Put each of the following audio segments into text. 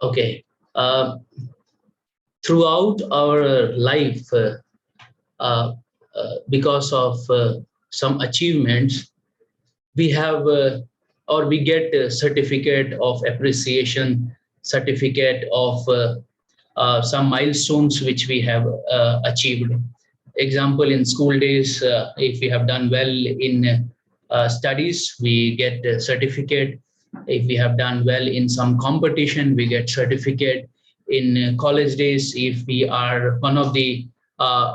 Okay. Uh, Throughout our life, uh, because of some achievements, we have or we get a certificate of appreciation, certificate of some milestones which we have achieved. Example, in school days, if we have done well in studies, we get a certificate. If we have done well in some competition, we get certificate. In college days, if we are one of the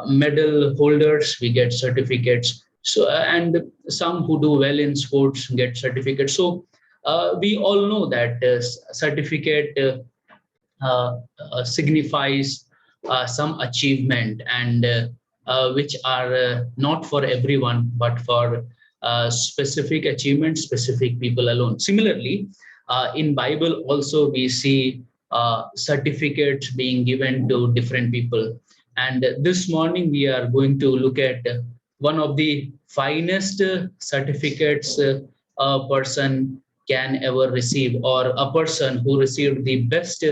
medal holders, we get certificates. So and some who do well in sports get certificates. So we all know that certificate signifies some achievement, and which are not for everyone but for specific achievements, specific people alone. Similarly, in Bible also we see certificates being given to different people. And this morning we are going to look at one of the finest certificates a person can ever receive, or a person who received the best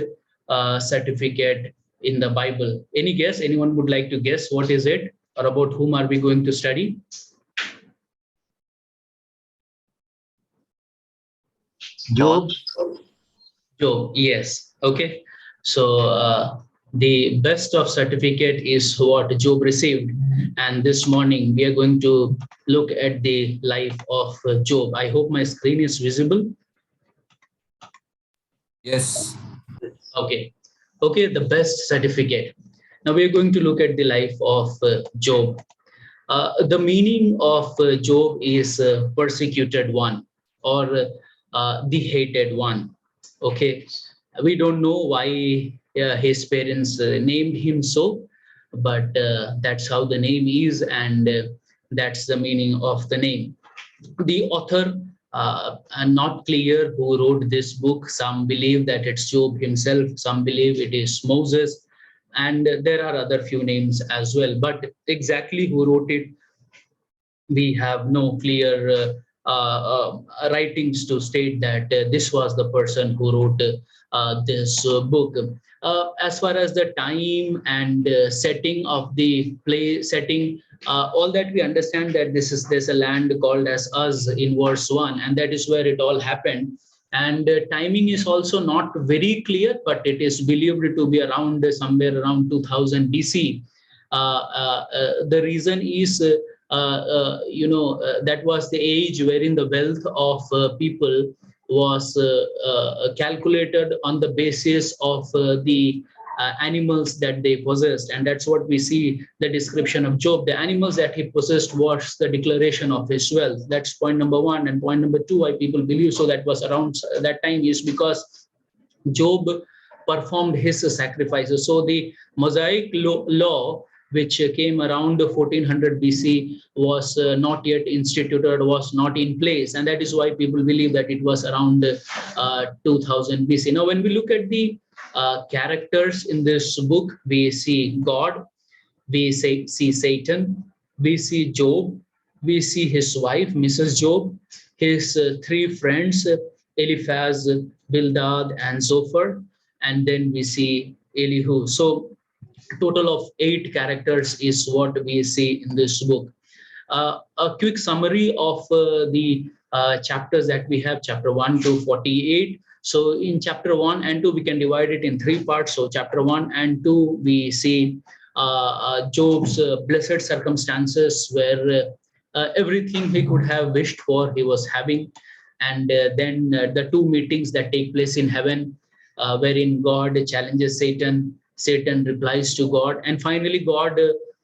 certificate in the Bible. Any guess? Anyone would like to guess what is it, or about whom are we going to study? Paul? Job. Job. Yes. Okay. So the best of certificate is what Job received, and this morning we are going to look at the life of Job. I hope my screen is visible. Yes. Okay. Okay. The best certificate. Now we are going to look at the life of Job. The meaning of Job is persecuted one, or the hated one. Okay, we don't know why his parents named him so, but that's how the name is, and that's the meaning of the name. The author are not clear who wrote this book. Some believe that it's Job himself, some believe it is Moses, and there are other few names as well. But exactly who wrote it, we have no clear writings to state that this was the person who wrote this book. As far as the time and setting of the play setting, all that we understand that there's a land called as Uz in verse 1, and that is where it all happened. And timing is also not very clear, but it is believed to be around somewhere around 2000 BC. The reason is that was the age wherein the wealth of people was calculated on the basis of the animals that they possessed. And that's what we see the description of Job. The animals that he possessed was the declaration of his wealth. That's point number one. And point number two, why people believe so that was around that time, is because Job performed his sacrifices. So the Mosaic law, which came around 1400 BC, was not yet instituted, was not in place. And that is why people believe that it was around 2000 BC. Now, when we look at the characters in this book, we see God, see Satan, we see Job, we see his wife, Mrs. Job, his three friends, Eliphaz, Bildad, and Zophar, and then we see Elihu. So, total of 8 characters is what we see in this book. A quick summary of the chapters that we have, chapter 1 to 48. So in chapter 1 and 2, we can divide it in 3 parts. So chapter 1 and 2, we see Job's blessed circumstances, where everything he could have wished for, he was having. And then the 2 meetings that take place in heaven, wherein God challenges Satan, Satan replies to God, and finally God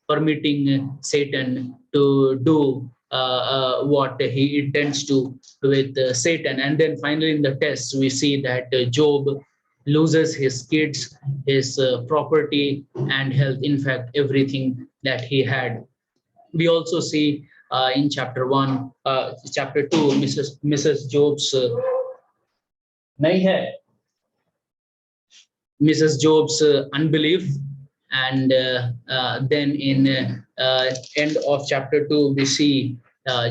permitting Satan to do what he intends to with Satan. And then finally in the test, we see that Job loses his kids, his property and health, in fact, everything that he had. We also see in chapter 1, chapter 2, Mrs. Job's nahi hai, Mrs. Job's unbelief. And then in end of chapter 2, we see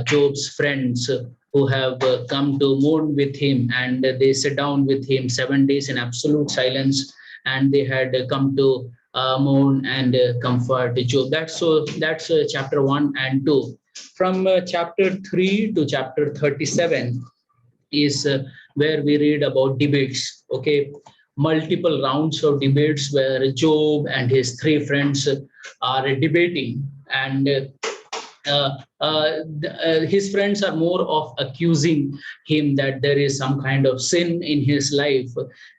Job's friends who have come to mourn with him, and they sit down with him 7 days in absolute silence, and they had come to mourn and comfort Job. That's chapter 1 and 2. From chapter 3 to chapter 37 is where we read about debates. Okay, multiple rounds of debates where Job and his three friends are debating, and his friends are more of accusing him that there is some kind of sin in his life,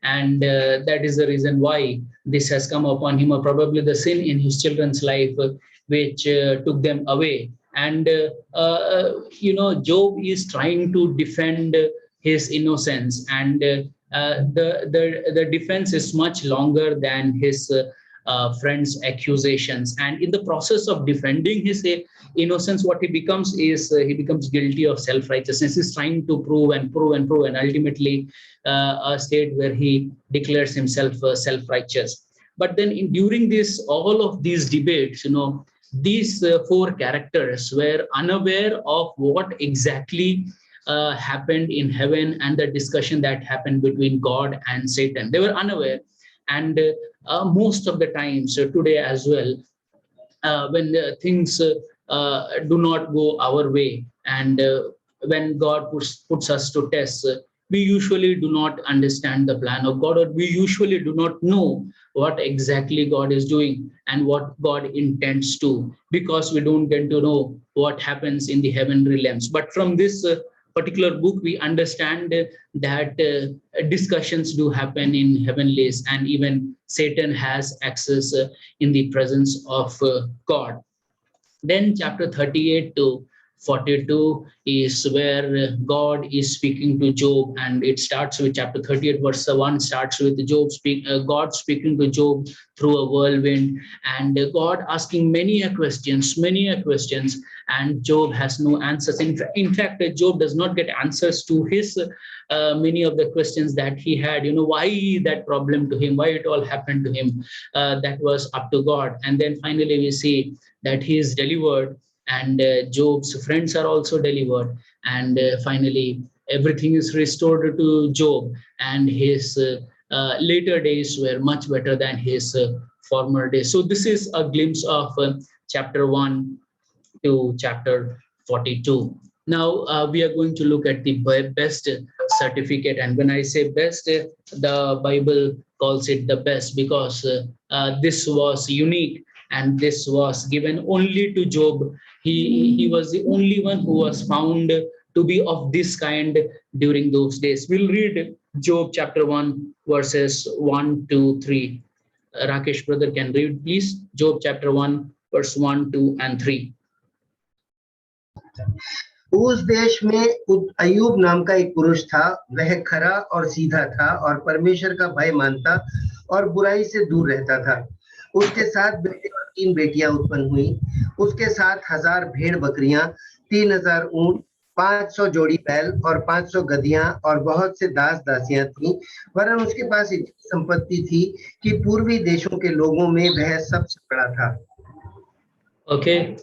and that is the reason why this has come upon him, or probably the sin in his children's life, which took them away. And Job is trying to defend his innocence, and the defense is much longer than his friends' accusations. And in the process of defending his innocence, what he becomes is he becomes guilty of self-righteousness. He's trying to prove and prove and prove, and ultimately a state where he declares himself self-righteous. But then during this, all of these debates, these four characters were unaware of what exactly happened in heaven and the discussion that happened between God and Satan. They were unaware. And most of the times today as well, when things do not go our way, and when God puts us to test, we usually do not understand the plan of God, or we usually do not know what exactly God is doing and what God intends to, because we don't get to know what happens in the heavenly realms. But from this particular book, we understand that discussions do happen in heavenlies, and even Satan has access in the presence of God. Then chapter 38 to 42 is where God is speaking to Job, and it starts with chapter 38 verse 1 starts with God speaking to Job through a whirlwind, and God asking many a questions, and Job has no answers. In fact, Job does not get answers to his many of the questions that he had. Why that problem to him, why it all happened to him, that was up to God. And then finally we see that he is delivered, and Job's friends are also delivered, and finally everything is restored to Job, and his later days were much better than his former days. So this is a glimpse of chapter 1 to chapter 42. Now we are going to look at the best certificate, and when I say best, the Bible calls it the best because this was unique, and this was given only to Job. He was the only one who was found to be of this kind during those days. We'll read Job chapter 1 verses 1 to 3. Rakesh brother can read please. Job chapter 1 verse 1, 2 and 3. उस देश में अयूब नाम का एक पुरुष था। वह खरा और सीधा था और परमेश्वर का भय मानता और बुराई से दूर रहता था। उसके 7 बेटे और 3 बेटियां उत्पन्न हुई। उसके 7,000 भेड़ बकरियां, 3,000 ऊंट, 500 जोड़ी बैल और 500 गधियां और बहुत से दास दासियां थीं। वरन उसके पास इतनी संपत्ति थी कि पूर्वी देशों के लोगों में वह सबसे बड़ा था। Okay,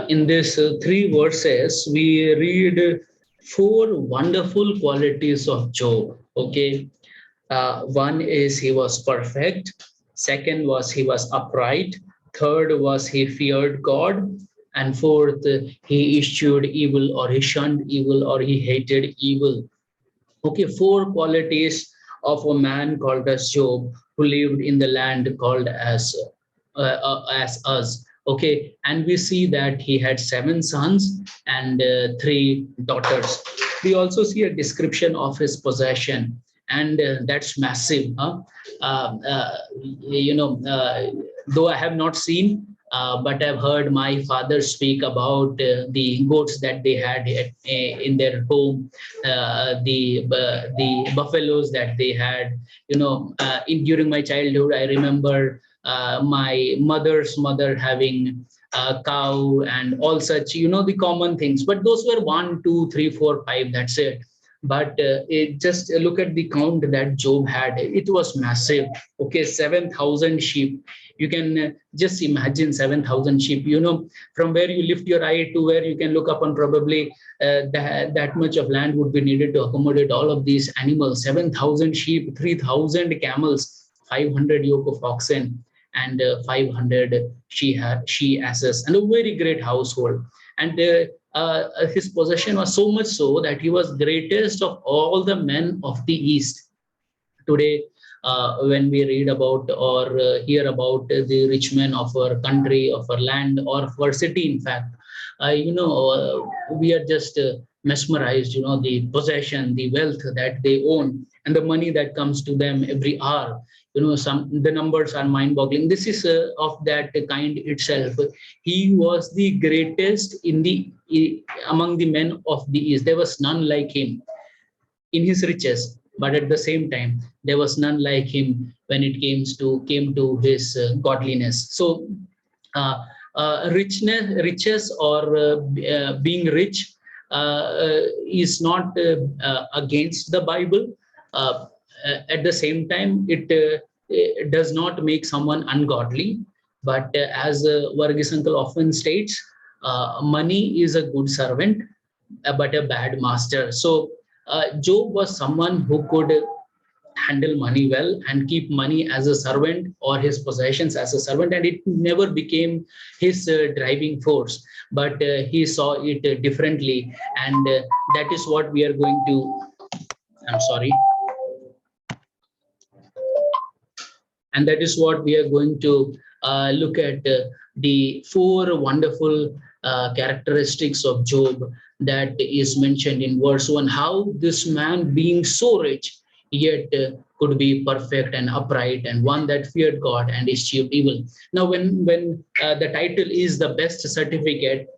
in these 3 verses, we read 4 wonderful qualities of Job. Okay, one is he was perfect. Second was he was upright. Third was he feared God. And fourth, he eschewed evil, or he shunned evil, or he hated evil. Okay, 4 qualities of a man called as Job, who lived in the land called as us. Okay, and we see that he had 7 sons and 3 daughters. We also see a description of his possession, and that's massive. Huh? Though I have not seen, but I've heard my father speak about the goats that they had in their home, the buffaloes that they had. During my childhood, I remember my mother's mother having a cow and all such, the common things. But those were 1, 2, 3, 4, 5. That's it. But just look at the count that Job had. It was massive. Okay, 7,000 sheep. You can just imagine 7,000 sheep. From where you lift your eye to where you can look up, and probably that much of land would be needed to accommodate all of these animals. 7,000 sheep, 3,000 camels, 500 yoke of oxen, and 500 she asses, and a very great household. And his possession was so much so that he was greatest of all the men of the East. Today, when we read about or hear about the rich men of our country, of our land, or of our city, in fact, we are just mesmerized, the possession, the wealth that they own, and the money that comes to them every hour. The numbers are mind-boggling. This is of that kind itself. He was the greatest among the men of the East. There was none like him in his riches, but at the same time there was none like him when it came to his godliness. So riches, or being rich, is not against the Bible. uh, at the same time, it does not make someone ungodly. But as Varghese uncle often states, money is a good servant, but a bad master. So Job was someone who could handle money well and keep money as a servant, or his possessions as a servant, and it never became his driving force. But he saw it differently, and that is what we are going to. I'm sorry. And that is what we are going to look at, the four wonderful characteristics of Job that is mentioned in verse 1. How this man, being so rich, yet could be perfect and upright, and one that feared God and eschewed evil. Now, when the title is the best certificate,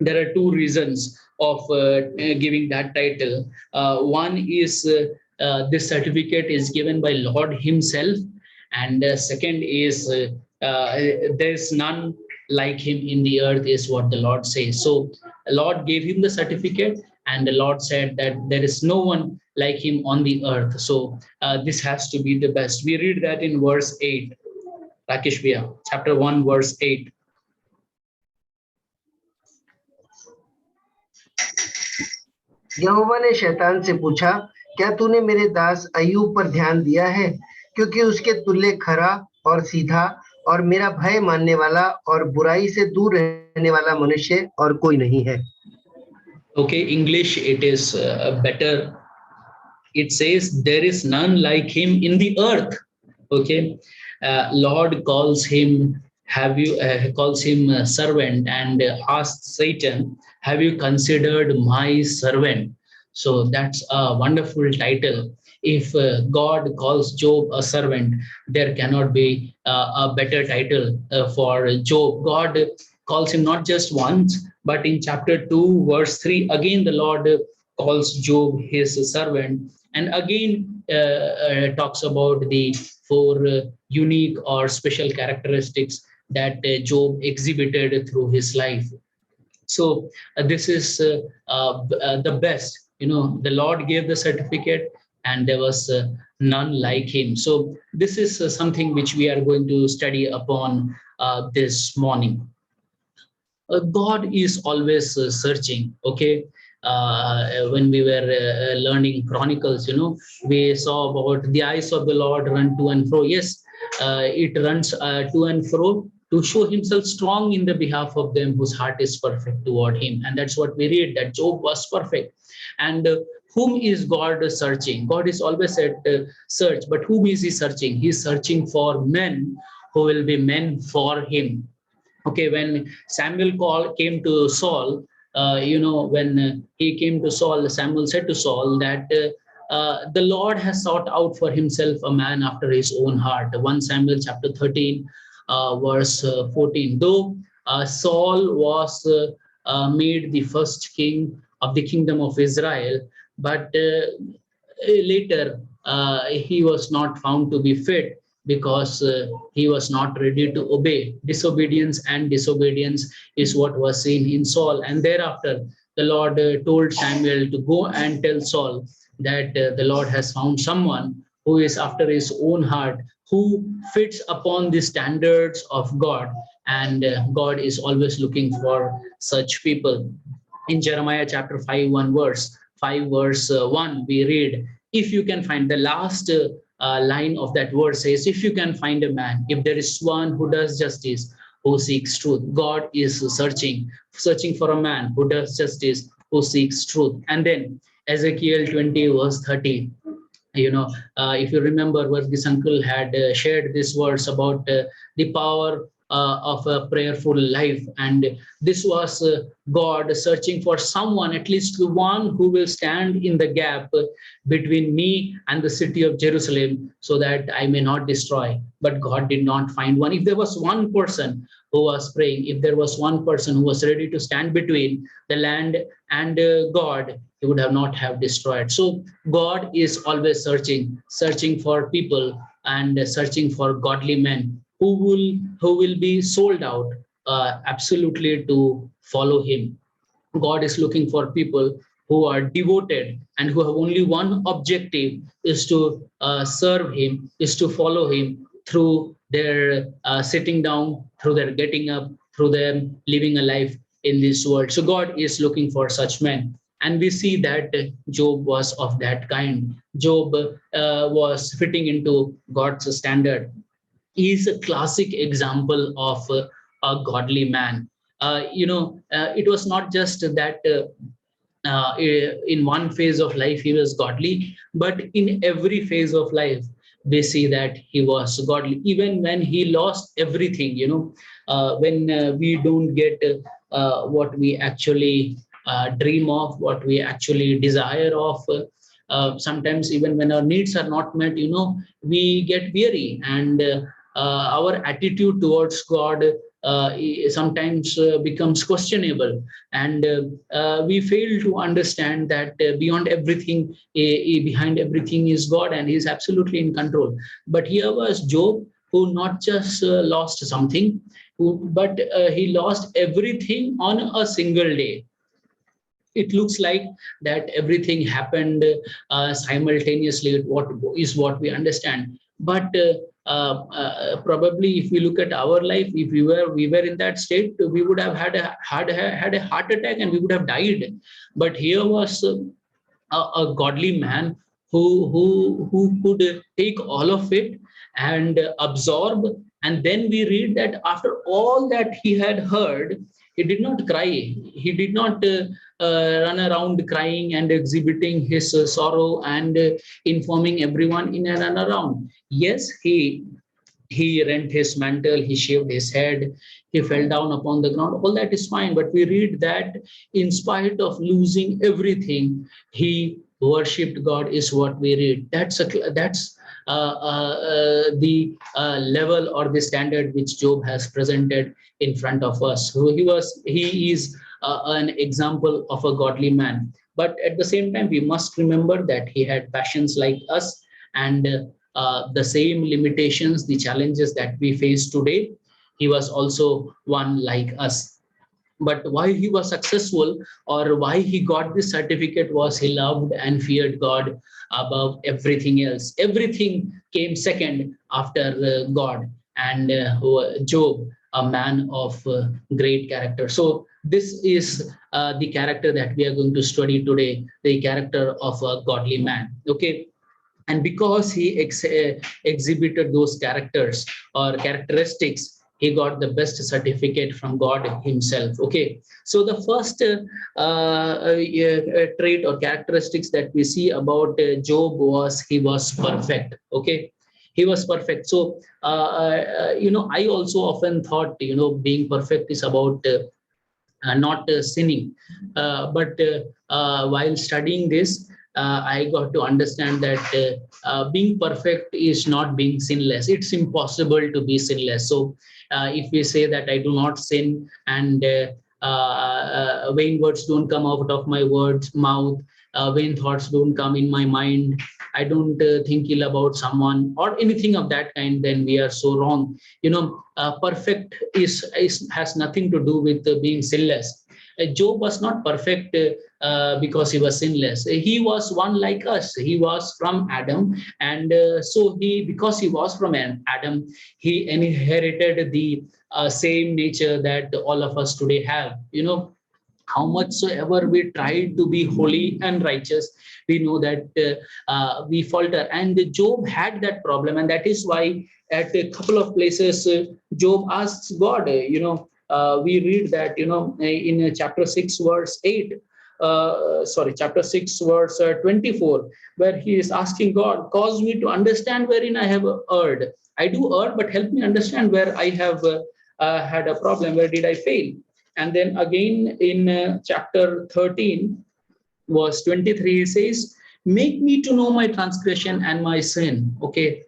there are two reasons of giving that title. One is this certificate is given by Lord Himself, and second is there's none like Him in the earth, is what the Lord says. So, the Lord gave him the certificate, and the Lord said that there is no one like Him on the earth. So, this has to be the best. We read that in verse 8, Rakesh Bhaiya, chapter 1, verse 8. यहोवा ने शैतान से पूछा, क्या तूने मेरे दास अय्यूब पर ध्यान दिया है, क्योंकि उसके तुल्य खरा और सीधा और मेरा भय मानने वाला और बुराई से दूर रहने वाला मनुष्य और कोई नहीं है. Okay, English, it is better. It says, there is none like Him in the earth. Okay, Lord calls him, calls him servant, and asks Satan, have you considered my servant? So that's a wonderful title. If God calls Job a servant, there cannot be a better title for Job. God calls him not just once, but in chapter 2, verse 3, again the Lord calls Job his servant, and again talks about the four unique or special characteristics that Job exhibited through his life. So this is the best. The Lord gave the certificate, and there was none like Him. So this is something which we are going to study upon this morning. God is always searching. Okay, when we were learning Chronicles, we saw about the eyes of the Lord run to and fro. Yes, it runs to and fro to show Himself strong in the behalf of them whose heart is perfect toward Him. And that's what we read, that Job was perfect. And whom is God searching? God is always at search, but whom is He searching? He's searching for men who will be men for Him. Okay, when Samuel came to Saul, when he came to Saul, Samuel said to Saul that the Lord has sought out for Himself a man after His own heart. 1 Samuel chapter 13, verse 14. Though Saul was made the first king of the kingdom of Israel, but later he was not found to be fit, because he was not ready to obey. Disobedience is what was seen in Saul. And thereafter, the Lord told Samuel to go and tell Saul that the Lord has found someone who is after his own heart, who fits upon the standards of God. And God is always looking for such people. In Jeremiah chapter 5, 5, verse 1, we read, if you can find the last line of that verse says, if you can find a man, if there is one who does justice, who seeks truth. God is searching for a man who does justice, who seeks truth. And then Ezekiel 20, verse 30, if you remember, Varghese uncle had shared these words about the power of a prayerful life. And this was God searching for someone, at least one, who will stand in the gap between me and the city of Jerusalem so that I may not destroy. But God did not find one. If there was one person who was praying, if there was one person who was ready to stand between the land and God, he would have not have destroyed. So God is always searching for people and searching for godly men who will be sold out absolutely to follow him. God is looking for people who are devoted and who have only one objective, is to serve him, is to follow him through their sitting down, through their getting up, through their living a life in this world. So God is looking for such men. And we see that Job was of that kind. Job was fitting into God's standard. He is a classic example of a godly man. It was not just that in one phase of life he was godly, but in every phase of life we see that he was godly. Even when he lost everything, when we don't get what we actually dream of, what we actually desire of. Sometimes even when our needs are not met, we get weary, and our attitude towards God sometimes becomes questionable, and we fail to understand that beyond everything, behind everything is God, and He is absolutely in control. But here was Job, who not just lost something, but he lost everything on a single day. It looks like that everything happened simultaneously. What we understand, but probably if we look at our life, if we were in that state, we would have had a heart attack and we would have died. But here was a godly man who could take all of it and absorb. And then we read that after all that he had heard, he did not cry. He did not run around crying and exhibiting his sorrow and informing everyone in and around. Yes, he rent his mantle, he shaved his head, he fell down upon the ground. All that is fine, but we read that in spite of losing everything, he worshipped God. Is what we read. That's the level or the standard which Job has presented in front of us. So he is an example of a godly man. But at the same time, we must remember that he had passions like us, and the same limitations, the challenges that we face today, he was also one like us. But why he was successful, or why he got this certificate, was he loved and feared God above everything else. Everything came second after God. And Job, a man of great character. So this is the character that we are going to study today, the character of a godly man. Okay. And because he exhibited those characters or characteristics, he got the best certificate from God himself. Okay, so the first trait or characteristics that we see about Job was he was perfect. Okay, he was perfect. So I also often thought, being perfect is about not sinning. But while studying this, I got to understand that being perfect is not being sinless. It's impossible to be sinless. So if we say that I do not sin, and vain words don't come out of my mouth, vain thoughts don't come in my mind, I don't think ill about someone or anything of that kind, then we are so wrong. Perfect has nothing to do with being sinless. Job was not perfect because he was sinless. He was one like us. He was from Adam, and so because he was from Adam, he inherited the same nature that all of us today have. How much soever we try to be holy and righteous, we know that we falter. And Job had that problem, and that is why at a couple of places Job asks God. We read that in chapter 6 verse 8. Chapter 6 verse 24, where he is asking God, cause me to understand wherein I have erred. I do err, but help me understand where I have had a problem, where did I fail. And then again in chapter 13, verse 23, he says, make me to know my transgression and my sin. Okay.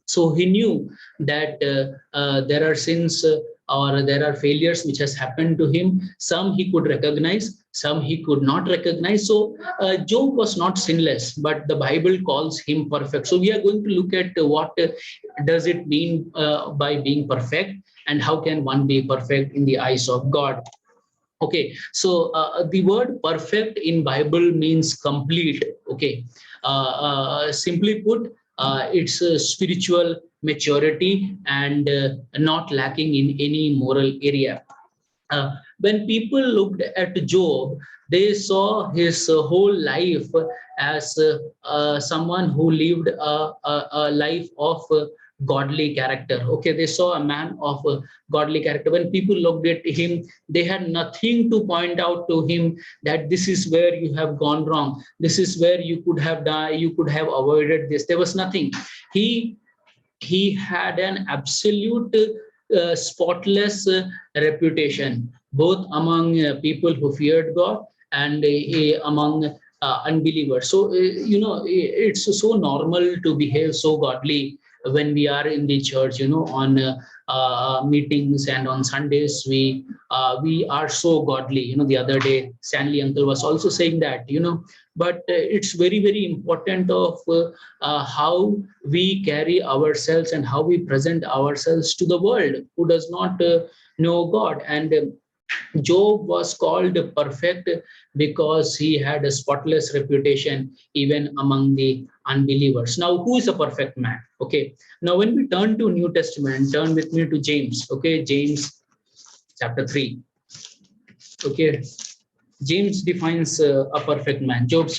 So he knew that there are sins or there are failures which has happened to him. Some he could recognize, some he could not recognize. So Job was not sinless, but the Bible calls him perfect. So we are going to look at what does it mean by being perfect, and how can one be perfect in the eyes of God. Okay, so the word perfect in Bible means complete. Okay, simply put, it's a spiritual maturity and not lacking in any moral area. When people looked at Job, they saw his whole life as someone who lived a life of godly character. Okay, they saw a man of godly character. When people looked at him, they had nothing to point out to him that this is where you have gone wrong. This is where you could have done, you could have avoided this. There was nothing. He had an absolute spotless reputation, both among people who feared God and among unbelievers. So, it's so normal to behave so godly when we are in the church, on meetings and on Sundays, we are so godly. The other day, Stanley uncle was also saying that, but it's very, very important of how we carry ourselves and how we present ourselves to the world who does not know God. And Job was called perfect because he had a spotless reputation even among the unbelievers. Now, who is a perfect man? Okay. Now, when we turn to New Testament, turn with me to James. Okay, James chapter 3. Okay, James defines a perfect man. James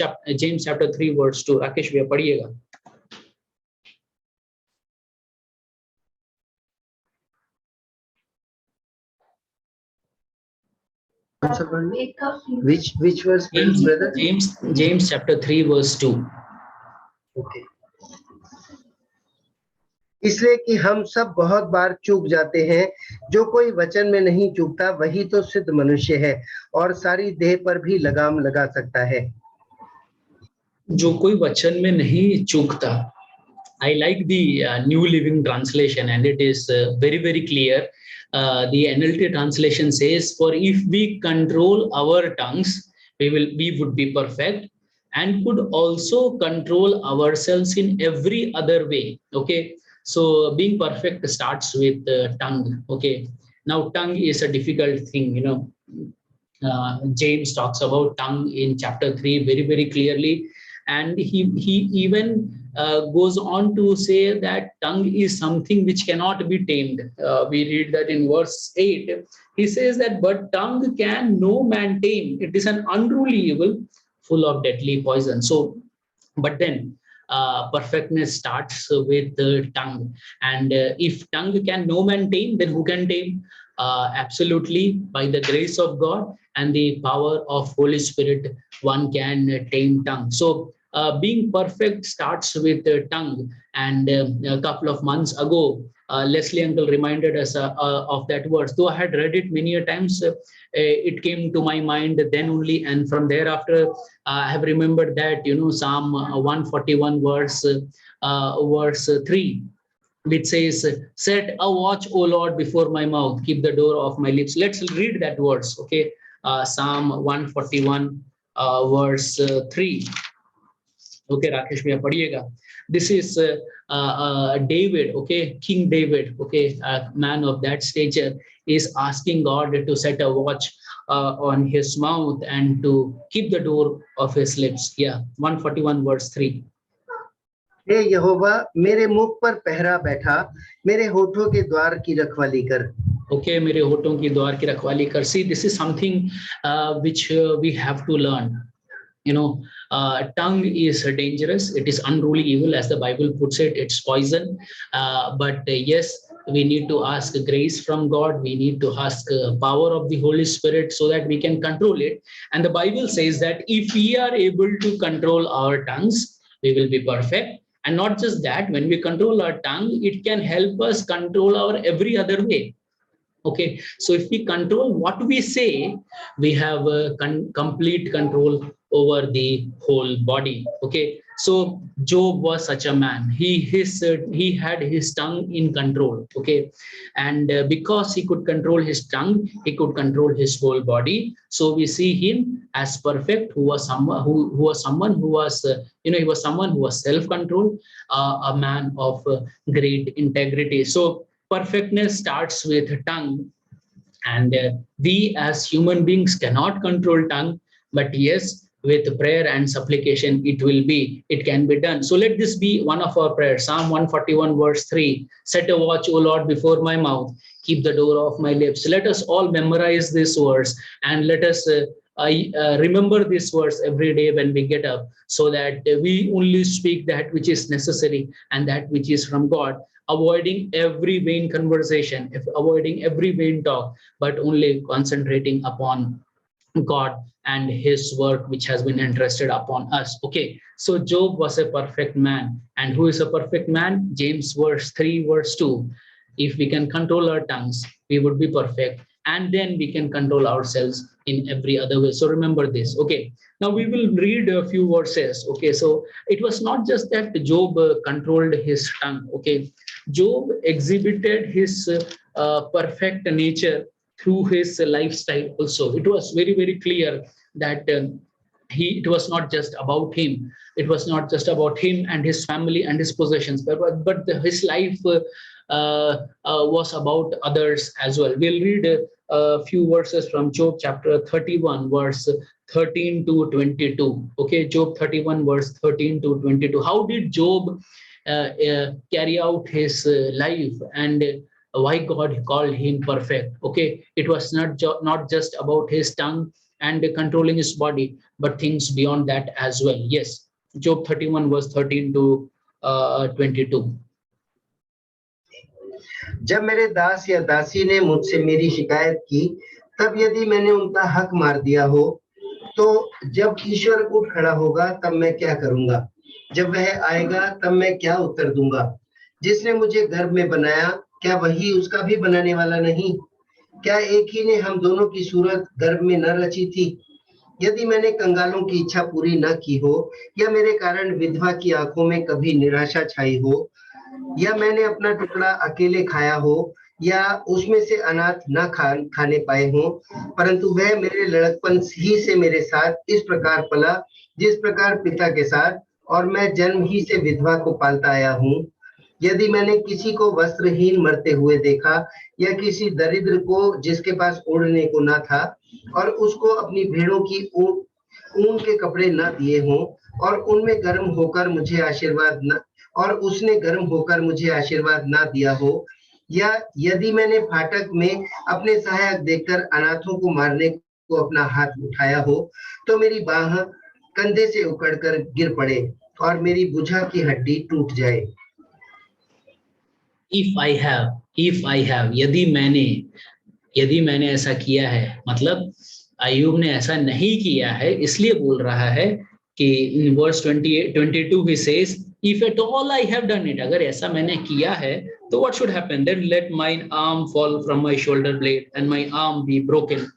chapter 3 verse 2. Rakesh, भैया पढ़िएगा. Which verse, brother? James chapter 3 verse 2. Okay. इसलिए कि हम सब बहुत बार चूक जाते हैं, जो कोई वचन में नहीं चूकता वही तो सिद्ध मनुष्य है और सारी देह पर भी लगाम लगा सकता है. जो कोई वचन में नहीं चूकता. I like the New Living Translation, and it is very, very clear. The NLT translation says, for if we control our tongues, we would be perfect and could also control ourselves in every other way. Okay, so being perfect starts with the tongue. Okay, now tongue is a difficult thing. James talks about tongue in chapter 3 very, very clearly, and he even goes on to say that tongue is something which cannot be tamed. We read that in verse 8. He says that, but tongue can no man tame. It is an unruly evil, full of deadly poison. So, but then perfectness starts with the tongue. And if tongue can no man tame, then who can tame? Absolutely, by the grace of God and the power of Holy Spirit, one can tame tongue. So being perfect starts with the tongue. And a couple of months ago, Leslie uncle reminded us of that verse. Though I had read it many a times, it came to my mind then only, and from thereafter I have remembered that, Psalm 141 verse 3, which says, set a watch, O Lord, before my mouth, keep the door of my lips. Let's read that verse. Okay, Psalm 141 verse 3. Okay, Rakesh भैया पढ़िएगा. This is David, okay, King David, okay, a man of that stature is asking God to set a watch on his mouth and to keep the door of his lips. Yeah, 141 verse 3. हे यहोवा मेरे मुख पर पहरा बैठा, मेरे होठों के द्वार की रखवाली कर. Okay, मेरे होठों की द्वार की रखवाली कर. See, this is something which we have to learn. You know, tongue is dangerous. It is unruly evil, as the Bible puts it. It's poison. But yes, we need to ask grace from God. We need to ask power of the Holy Spirit so that we can control it. And the Bible says that if we are able to control our tongues, we will be perfect. And not just that, when we control our tongue, it can help us control our every other way. Okay, so if we control what we say, we have a complete control over the whole body. Okay, so Job was such a man. He had his tongue in control. Okay, and because he could control his tongue, he could control his whole body. So we see him as perfect, who was someone who was someone who was he was someone who was self-controlled, a man of great integrity. So perfectness starts with tongue, and we as human beings cannot control tongue, but yes, with prayer and supplication it can be done. So let this be one of our prayers. Psalm 141 verse 3, set a watch, O Lord, before my mouth, keep the door of my lips. Let us all memorize this verse, and let us remember this verse every day when we get up, so that we only speak that which is necessary and that which is from God, avoiding every vain conversation, avoiding every vain talk, but only concentrating upon God and his work which has been entrusted upon us. Okay, so Job was a perfect man. And who is a perfect man? James verse 3 verse 2. If we can control our tongues, we would be perfect, and then we can control ourselves in every other way. So remember this. Okay, now we will read a few verses. Okay, so it was not just that Job controlled his tongue. Okay, Job exhibited his perfect nature through his lifestyle also. It was very, very clear that it was not just about him. It was not just about him and his family and his possessions, but his life was about others as well. We'll read a few verses from Job chapter 31, verse 13 to 22. Okay, Job 31, verse 13 to 22. How did Job carry out his life, and why God called him perfect? Okay, it was not just about his tongue and controlling his body, but things beyond that as well. Yes, Job 31 verse 13 to 22. जब मेरे दास या दासी ने मुझसे मेरी शिकायत की, तब यदि मैंने उनका हक मार दिया हो, तो जब ईश्वर उठ खड़ा होगा तब मैं क्या करूंगा? जब वह आएगा तब मैं क्या उत्तर दूंगा? जिसने मुझे गर्भ में बनाया, क्या वही उसका भी बनाने वाला नहीं? क्या एक ही ने हम दोनों की सूरत गर्भ में न रची थी? यदि मैंने कंगालों की इच्छा पूरी न की हो, या मेरे कारण विधवा की आंखों में कभी निराशा छाई हो, या मैंने अपना टुकड़ा अकेले खाया हो, या उसमें से अनाथ न खाने पाए हो, परंतु वह मेरे लड़कपन ही से मेरे साथ इस प्रकार पला जिस प्रकार पिता के साथ, और मैं जन्म ही से विधवा को पालता आया हूँ। यदि मैंने किसी को वस्त्रहीन मरते हुए देखा, या किसी दरिद्र को जिसके पास ओढ़ने को न था, और उसको अपनी भेड़ों की ऊन के कपड़े न दिए हों, और उनमें गर्म होकर मुझे आशीर्वाद न और उसने गर्म होकर मुझे आशीर्वाद ना दिया हो, या यदि मैंने फाटक में अपने सहायक देखकर अनाथों को मारने को अपना हाथ उठाया हो, तो मेरी बाह कंधे से उखड़कर गिर पड़े और मेरी भुजा की हड्डी टूट जाए। If I have, यदि मैंने ऐसा किया है, मतलब अय्यूब ने ऐसा नहीं किया है, इसलिए बोल रहा है कि in verse 22 he says, if at all I have done it, अगर ऐसा मैंने किया है, तो what should happen? Then let mine arm fall from my shoulder blade and my arm be broken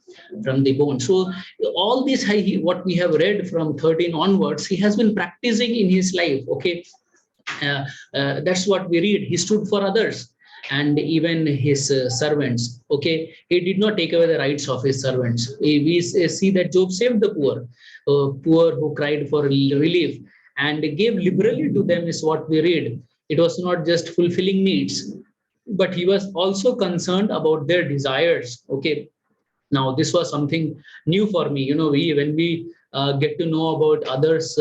from the bone. So all this what we have read from 13 onwards, he has been practicing in his life. Okay, that's what we read. He stood for others and even his servants. Okay, he did not take away the rights of his servants. We see that Job saved the poor who cried for relief, and gave liberally to them, is what we read. It was not just fulfilling needs, but he was also concerned about their desires. Okay, now this was something new for me. We when we get to know about others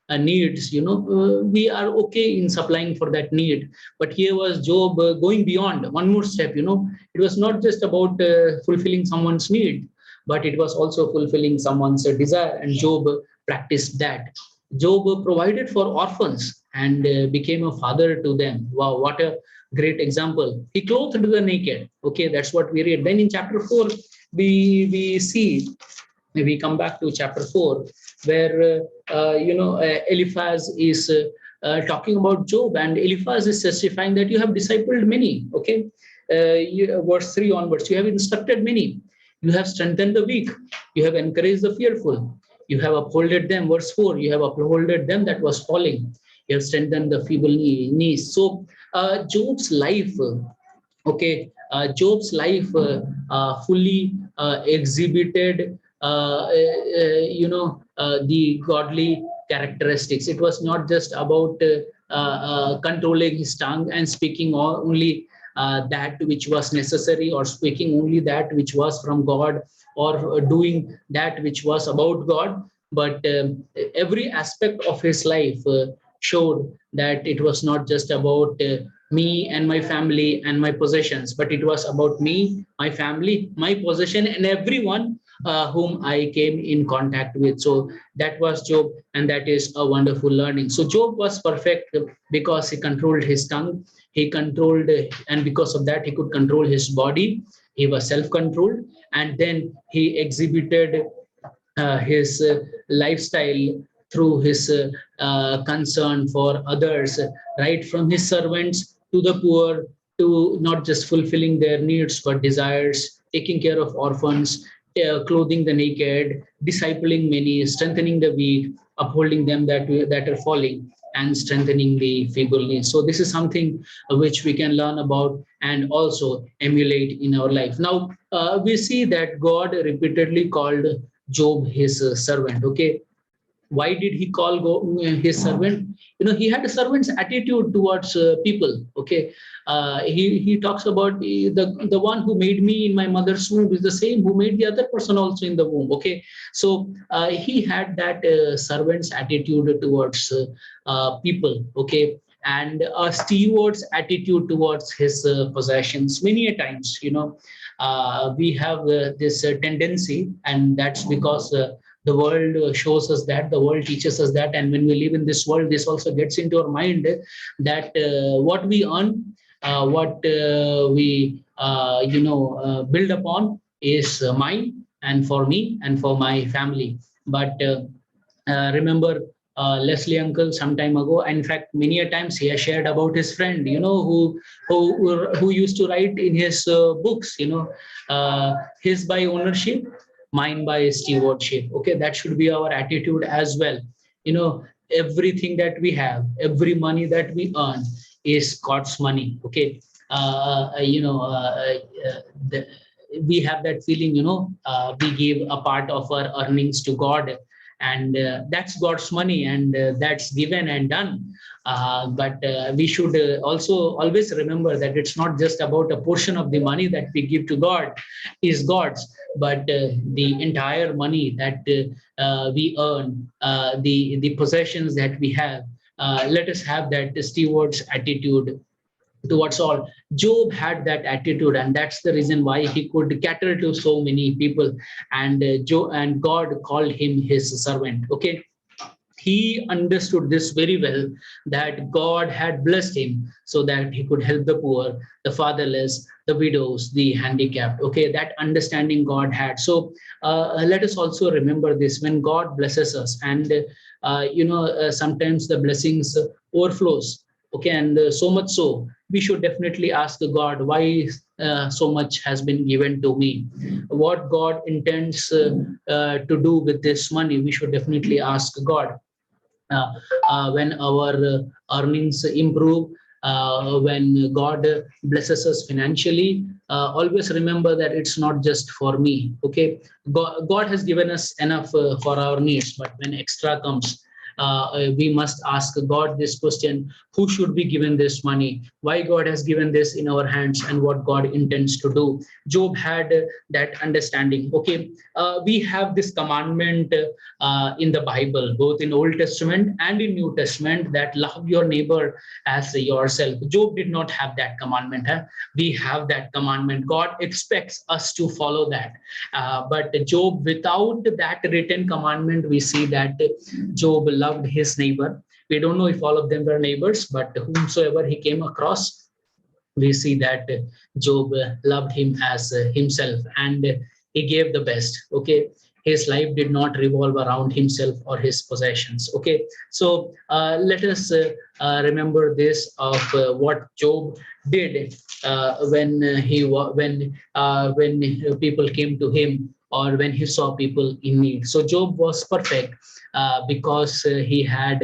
needs, we are okay in supplying for that need. But here was Job going beyond one more step. It was not just about fulfilling someone's need, but it was also fulfilling someone's desire, and Job practiced that. Job provided for orphans and became a father to them. Wow, what a great example. He clothed the naked. Okay, that's what we read. Then in chapter 4, we see, we come back to chapter 4, where Eliphaz is talking about Job, and Eliphaz is testifying that you have discipled many. Okay, verse 3 onwards, you have instructed many, you have strengthened the weak, you have encouraged the fearful, you have upholded them. Verse 4, you have upholded them that was falling, you have strengthened the feeble knees. So Job's life, Job's life fully exhibited, the godly characteristics. It was not just about controlling his tongue and speaking only that which was necessary, or speaking only that which was from God, or doing that which was about God. But every aspect of his life showed that it was not just about me and my family and my possessions, but it was about me, my family, my possession, and everyone whom I came in contact with. So that was Job, and that is a wonderful learning. So Job was perfect because he controlled his tongue, he controlled, and because of that, he could control his body. He was self-controlled, and then he exhibited his lifestyle through his concern for others, right from his servants to the poor, to not just fulfilling their needs but desires, taking care of orphans, clothing the naked, discipling many, strengthening the weak, upholding them that are falling, and strengthening the feeble knees. So this is something which we can learn about and also emulate in our life. Now we see that God repeatedly called Job his servant. Okay, why did he call his servant? He had a servant's attitude towards people. Okay, he talks about the one who made me in my mother's womb is the same who made the other person also in the womb. Okay, so he had that servant's attitude towards people. Okay, and a steward's attitude towards his possessions. Many a times, we have this tendency, and that's because the world shows us that, the world teaches us that, and when we live in this world, this also gets into our mind, that what we earn, what we build upon is mine, and for me and for my family. But remember Leslie Uncle some time ago. In fact, many a times he has shared about his friend, who used to write in his books, his by ownership, mine by stewardship. Okay, that should be our attitude as well. Everything that we have, every money that we earn is God's money. Okay, the, we have that feeling, we give a part of our earnings to God, and that's God's money, and that's given and done. But we should also always remember that it's not just about a portion of the money that we give to God is God's, but the entire money that we earn, the possessions that we have. Let us have that steward's attitude towards all. Job had that attitude, and that's the reason why he could cater to so many people. And and God called him his servant. Okay, he understood this very well, that God had blessed him so that he could help the poor, the fatherless, the widows, the handicapped. Okay, that understanding God had. So let us also remember this when God blesses us, and sometimes the blessings overflows. Okay, and so much so, we should definitely ask God why so much has been given to me, what God intends to do with this money. We should definitely ask God. When our earnings improve, when God blesses us financially, always remember that it's not just for me. Okay, God has given us enough for our needs, but when extra comes, we must ask God this question: who should be given this money? Why God has given this in our hands, and what God intends to do? Job had that understanding. Okay, we have this commandment in the Bible, both in Old Testament and in New Testament, that love your neighbor as yourself. Job did not have that commandment. Huh? We have that commandment. God expects us to follow that. But Job, without that written commandment, we see that Job loved his neighbor. We don't know if all of them were neighbors, but whomsoever he came across, we see that Job loved him as himself, and he gave the best. Okay, his life did not revolve around himself or his possessions. Okay, so let us remember this of what Job did when people came to him, or when he saw people in need. So Job was perfect because he had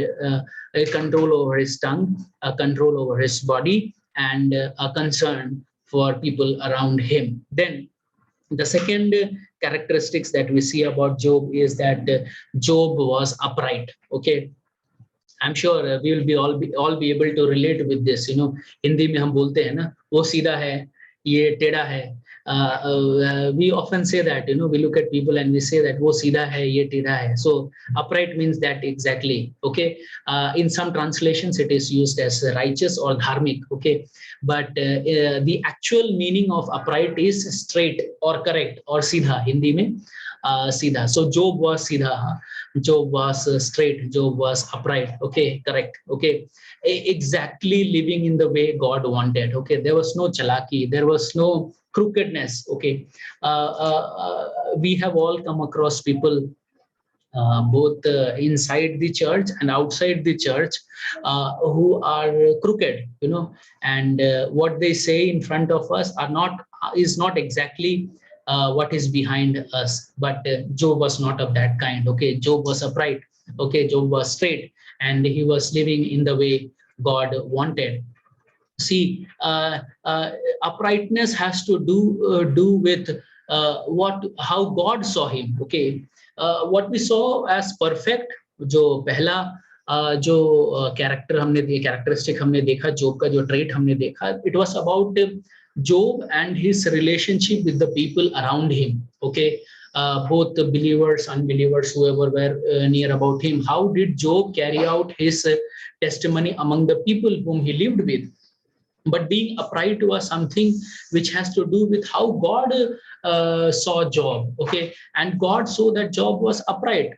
a control over his tongue, a control over his body, and a concern for people around him. Then the second characteristics that we see about Job is that Job was upright. Okay, I'm sure we will be able to relate with this. You know, Hindi में हम बोलते हैं ना, वो सीधा है, ये टेढ़ा है. We often say that, you know, we look at people and we say that वो सीधा है, ये टेढ़ा है. So upright means that exactly. Okay, in some translations it is used as righteous or dharmic. Okay, but the actual meaning of upright is straight or correct or सीधा. हिंदी में सीधा. So Job was सीधा. Job was straight. Job was upright. Okay, correct. Okay, exactly living in the way God wanted. Okay, there was no chalaki. There was no crookedness. Okay, we have all come across people both inside the church and outside the church who are crooked, you know, and what they say in front of us is not exactly what is behind us. But Job was not of that kind. Okay, Job was upright. Okay, Job was straight, and he was living in the way God wanted. See, uprightness has to do with how God saw him. Okay, what we saw as perfect, जो पहला जो characteristic हमने देखा, जोब का जो trait हमने देखा, it was about Job and his relationship with the people around him. Okay, both the believers, unbelievers, whoever were near about him. How did Job carry out his testimony among the people whom he lived with? But being upright was something which has to do with how God saw Job. Okay, and God saw that Job was upright.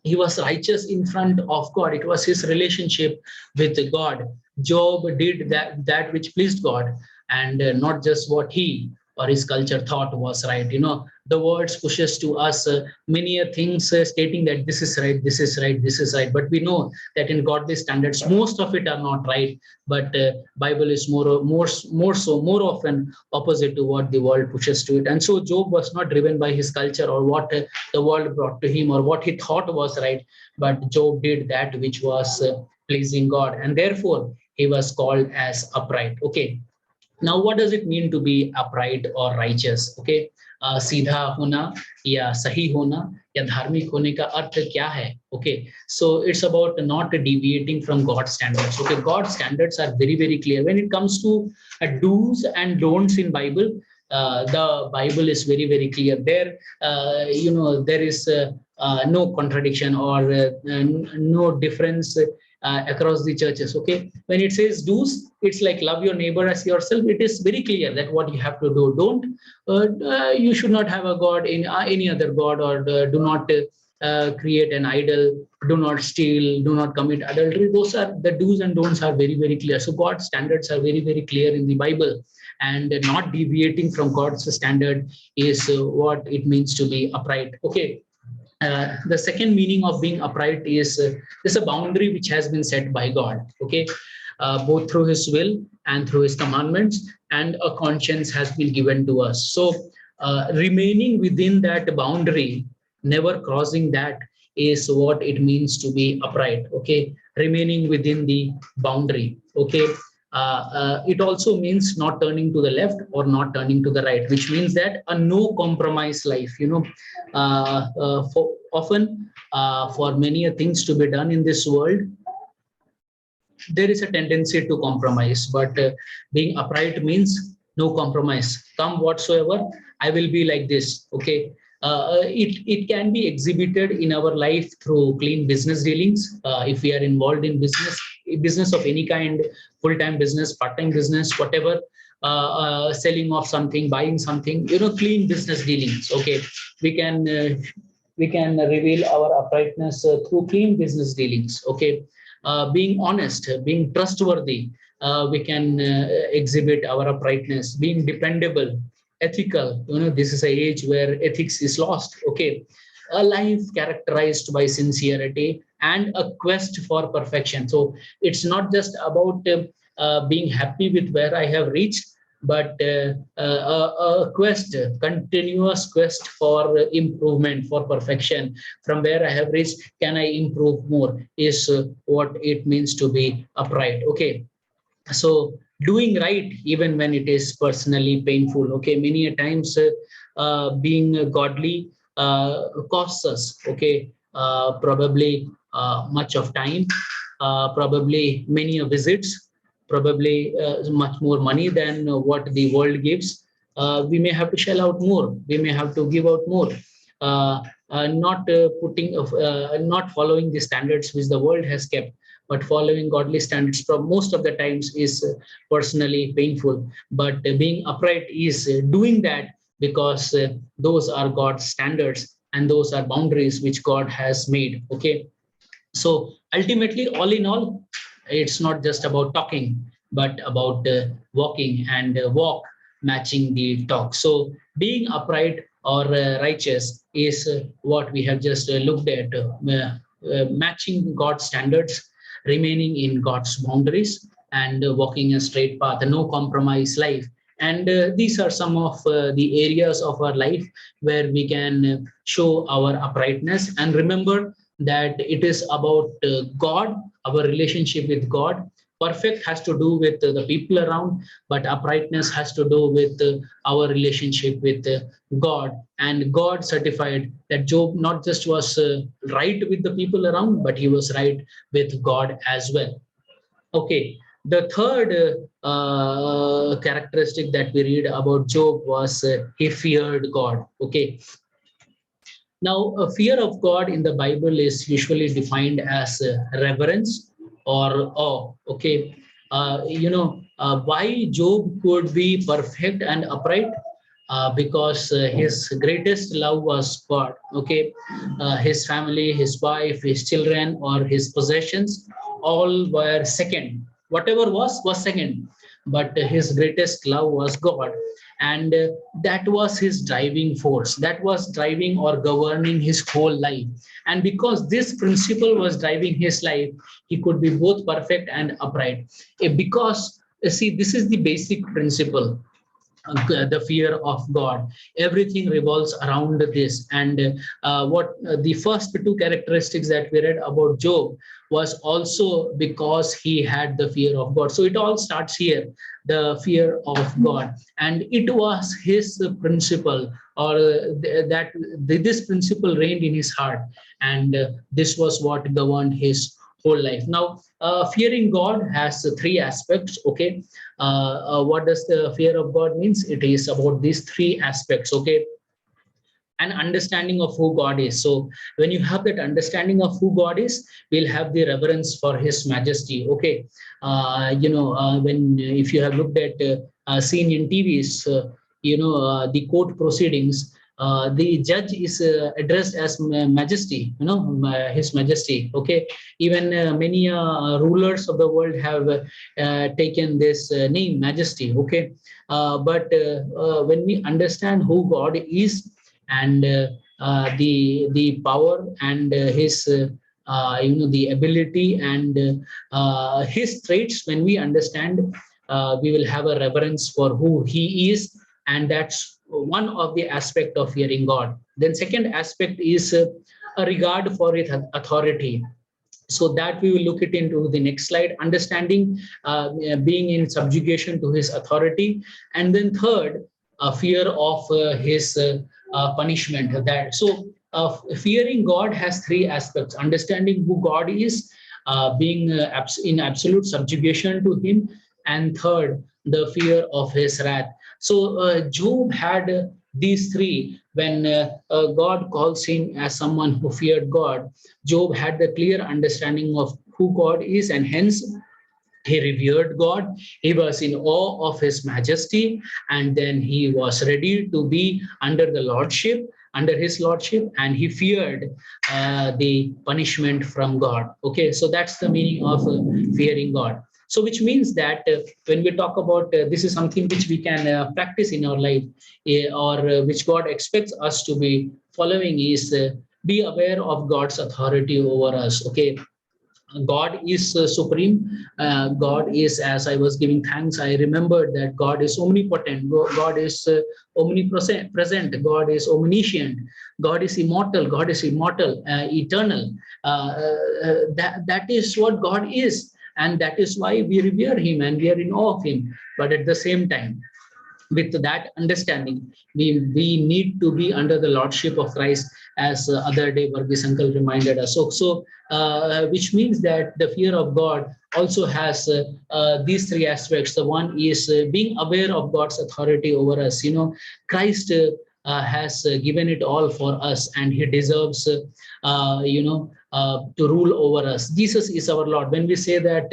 He was righteous in front of God. It was his relationship with God. Job did that which pleased God, and not just what he or his culture thought was right. You know, the words pushes to us many things stating that this is right, this is right, this is right. But we know that in godly standards, most of it are not right. But Bible is more often opposite to what the world pushes to it. And so Job was not driven by his culture or what the world brought to him or what he thought was right. But Job did that which was pleasing God, and therefore he was called as upright. Okay. Now, what does it mean to be upright or righteous? Okay, सीधा होना या सही होना या धार्मिक होने का अर्थ क्या है? Okay, so it's about not deviating from God's standards. Okay, God's standards are very, very clear when it comes to do's and don'ts in Bible. The Bible is very, very clear. There, you know, there is no contradiction or no difference across the churches. Okay, when it says do's, it's like love your neighbor as yourself. It is very clear that what you have to do. Don't you should not have a god in any other god, or do not create an idol, do not steal, do not commit adultery. Those are the do's and don'ts are very, very clear. So God's standards are very, very clear in the Bible, and not deviating from God's standard is what it means to be upright. Okay. The second meaning of being upright is a boundary which has been set by God. Okay, both through His will and through His commandments, and a conscience has been given to us. So, remaining within that boundary, never crossing that, is what it means to be upright. Okay, remaining within the boundary. Okay. It also means not turning to the left or not turning to the right, which means that a no compromise life, you know, often for many things to be done in this world, there is a tendency to compromise, but being upright means no compromise. Come whatsoever, I will be like this. Okay. It can be exhibited in our life through clean business dealings. If we are involved in business of any kind, full-time business, part-time business, whatever, selling of something, buying something, clean business dealings. Okay, we can reveal our uprightness through clean business dealings. Okay, being honest, being trustworthy, we can exhibit our uprightness, being dependable, ethical. This is an age where ethics is lost. Okay, a life characterized by sincerity and a quest for perfection. So it's not just about being happy with where I have reached, but a quest, continuous quest for improvement, for perfection. From where I have reached, can I improve more? Is what it means to be upright. Okay, so doing right even when it is personally painful. Okay, many a times being godly costs us. Okay, probably much of time, probably many visits, probably much more money than what the world gives. We may have to shell out more, we may have to give out more. Not not following the standards which the world has kept, but following godly standards from most of the times is personally painful. But being upright is doing that because those are God's standards and those are boundaries which God has made. Okay, so ultimately, all in all, it's not just about talking, but about walking, and walk matching the talk. So being upright or righteous is what we have just looked at, matching God's standards, remaining in God's boundaries, and walking a straight path, a no compromise life. And these are some of the areas of our life where we can show our uprightness. And remember that it is about God, our relationship with God. Perfect has to do with the people around, but uprightness has to do with our relationship with God. And God certified that Job not just was right with the people around, but he was right with God as well. Okay, the third characteristic that we read about Job was he feared God. Okay, now, a fear of God in the Bible is usually defined as reverence or awe. Okay, why Job could be perfect and upright? Because his greatest love was God. Okay, his family, his wife, his children, or his possessions, all were second. Whatever was second, but his greatest love was God, and that was his driving force, that was driving or governing his whole life. And because this principle was driving his life, he could be both perfect and upright. Because see, this is the basic principle, the fear of God. Everything revolves around this. And what the first two characteristics that we read about Job was also because he had the fear of God. So it all starts here, the fear of God. And it was his principle, or this principle reigned in his heart. And this was what governed his whole life. Now, fearing God has three aspects. Okay, what does the fear of God means? It is about these three aspects. Okay, an understanding of who God is. So when you have that understanding of who God is, we'll have the reverence for His majesty. Okay, when if you have looked at seen in TVs, the court proceedings. The judge is addressed as Majesty, His Majesty. Okay, even many rulers of the world have taken this name, Majesty. Okay, but when we understand who God is, and the power and his the ability and his traits, when we understand, we will have a reverence for who he is. And that's one of the aspect of fearing God. Then second aspect is a regard for his authority. So that we will look it into the next slide, understanding being in subjugation to his authority. And then third, a fear of his punishment. That so fearing God has three aspects: understanding who God is, being in absolute subjugation to Him, and third, the fear of His wrath. So Job had these three. When God calls him as someone who feared God, Job had the clear understanding of who God is, and hence he revered God. He was in awe of His majesty, and then he was ready to be under the lordship, under His lordship, and he feared the punishment from God. Okay, so that's the meaning of fearing God. So, which means that when we talk about this is something which we can practice in our life, or which God expects us to be following, is be aware of God's authority over us. Okay, God is supreme. God is, as I was giving thanks, I remembered that God is omnipotent. God is omnipresent. God is omniscient. God is immortal. God is immortal, eternal. That is what God is. And that is why we revere Him and we are in awe of Him. But at the same time, with that understanding, we need to be under the lordship of Christ, as other day Varghese uncle reminded us. Which means that the fear of God also has these three aspects. The one is being aware of God's authority over us. You know, Christ has given it all for us, and He deserves, to rule over us. Jesus is our Lord. When we say that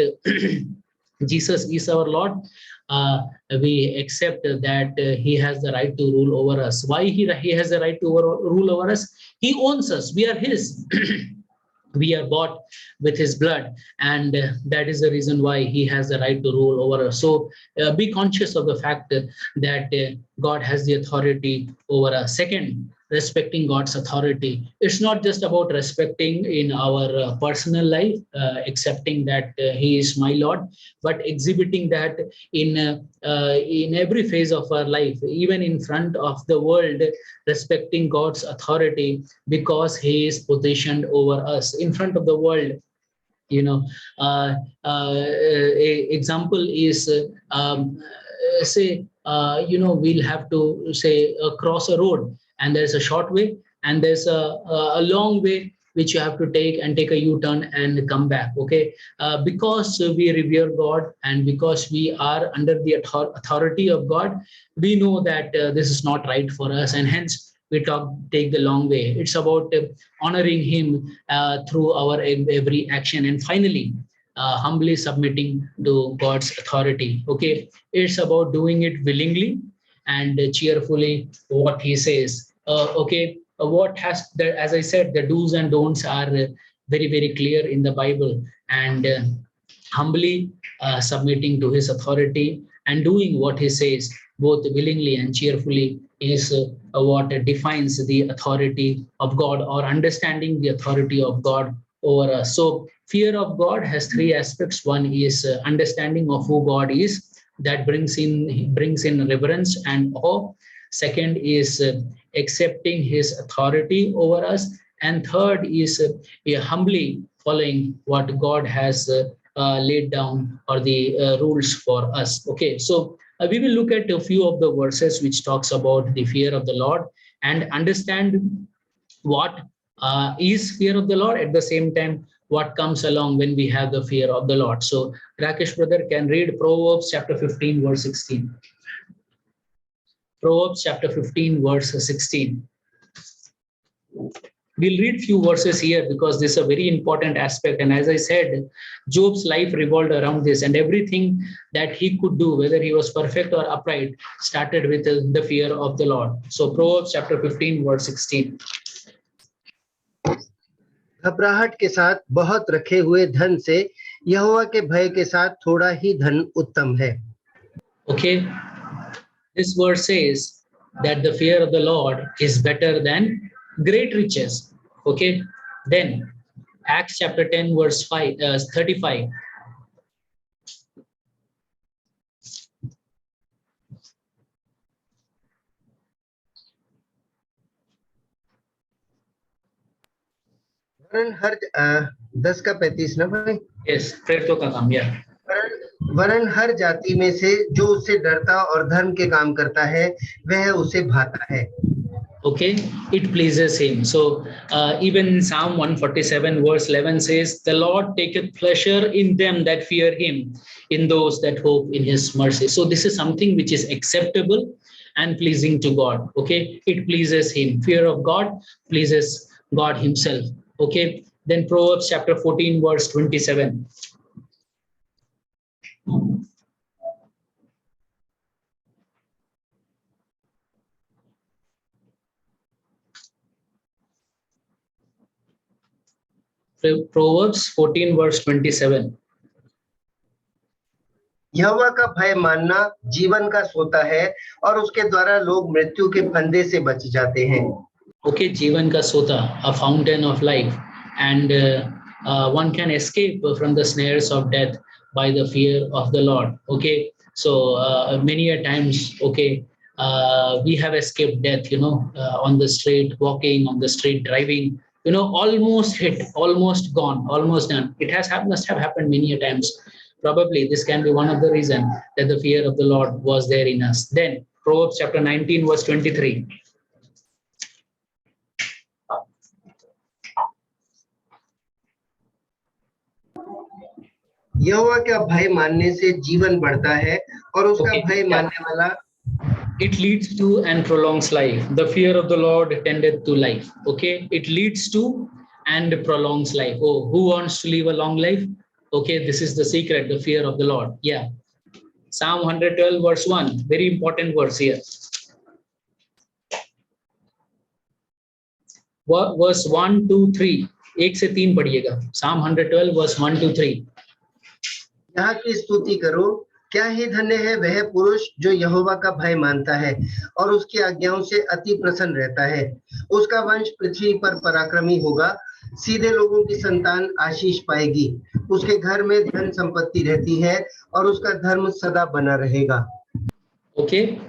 Jesus is our Lord, uh, we accept that He has the right to rule over us. Why he has the right to rule over us? He owns us. We are His. We are bought with His blood, and that is the reason why He has the right to rule over us. So be conscious of the fact that God has the authority over us. Second, respecting God's authority. It's not just about respecting in our personal life, accepting that He is my Lord, but exhibiting that in every phase of our life, even in front of the world, respecting God's authority, because He is positioned over us in front of the world. You know, a example is, say, we'll have to say cross a road, and there's a short way, and there's a long way which you have to take, and take a U-turn and come back. Okay, because we revere God, and because we are under the authority of God, we know that this is not right for us, and hence we take the long way. It's about honoring Him through our every action. And finally, humbly submitting to God's authority. Okay, it's about doing it willingly and cheerfully what He says. Okay, what has the, as I said, the do's and don'ts are very, very clear in the Bible, and humbly submitting to His authority and doing what He says, both willingly and cheerfully, is what defines the authority of God, or understanding the authority of God over us. So fear of God has three aspects. One is understanding of who God is, that brings in reverence and awe. Second is accepting His authority over us, and third is humbly following what God has laid down, or the rules for us. Okay, so we will look at a few of the verses which talks about the fear of the Lord, and understand what is fear of the Lord, at the same time what comes along when we have the fear of the Lord. So Rakesh brother can read Proverbs chapter 15 verse 16. Proverbs chapter 15 verse 16. We'll read few verses here because this is a very important aspect. And as I said, Job's life revolved around this, and everything that he could do, whether he was perfect or upright, started with the fear of the Lord. So Proverbs chapter 15 verse 16. घबराहट के साथ बहुत रखे हुए धन से यहोवा के भय के साथ थोड़ा ही धन उत्तम है. Okay, this verse says that the fear of the Lord is better than great riches. Okay, then Acts chapter 10 verse 35. वरन हर 10 का 35 ना भाई. Yes, प्रेरितों का काम. Yeah. वरन हर जाति में से जो उससे डरता और धर्म के काम करता है, वह उसे भाता है. Okay, it pleases him. So even in Psalm 147 verse 11 says, the Lord taketh pleasure in them that fear him, in those that hope in his mercy. So this is something which is acceptable and pleasing to God. Okay, it pleases him. Fear of God pleases God himself. Okay, then Proverbs chapter 14 verse 27. Proverbs 14 verse 27. यहोवा का भय मानना जीवन का सोता है और उसके द्वारा लोग मृत्यु के फंदे से बच जाते हैं. Okay, Jivan ka sota, a fountain of life, and one can escape from the snares of death by the fear of the Lord. Okay, so many a times, okay, we have escaped death, on the street, walking on the street, driving, almost hit, almost gone, almost done. It must have happened many a times. Probably this can be one of the reasons that the fear of the Lord was there in us. Then Proverbs chapter 19, verse 23. यहोवा का भय मानने से जीवन बढ़ता है और उसका भय मानने वाला it leads to and prolongs life. The fear of the Lord tendeth to life. Okay, it leads to and prolongs life. Oh, who wants to live a long life? Okay, this is the secret, the fear of the Lord. Yeah. Psalm 112 verse 1, very important verse here. Verse 1, 2, 3. 1 से 3 पढ़िएगा. Psalm 112 verse 1 to 3. यहाँ की स्तुति करो, क्या ही धन्य है वह पुरुष जो यहोवा का भय मानता है और उसकी आज्ञाओं से अति प्रसन्न रहता है. उसका वंश पृथ्वी पर पराक्रमी होगा, सीधे लोगों की संतान आशीष पाएगी. उसके घर में धन संपत्ति रहती है और उसका धर्म सदा बना रहेगा. Okay,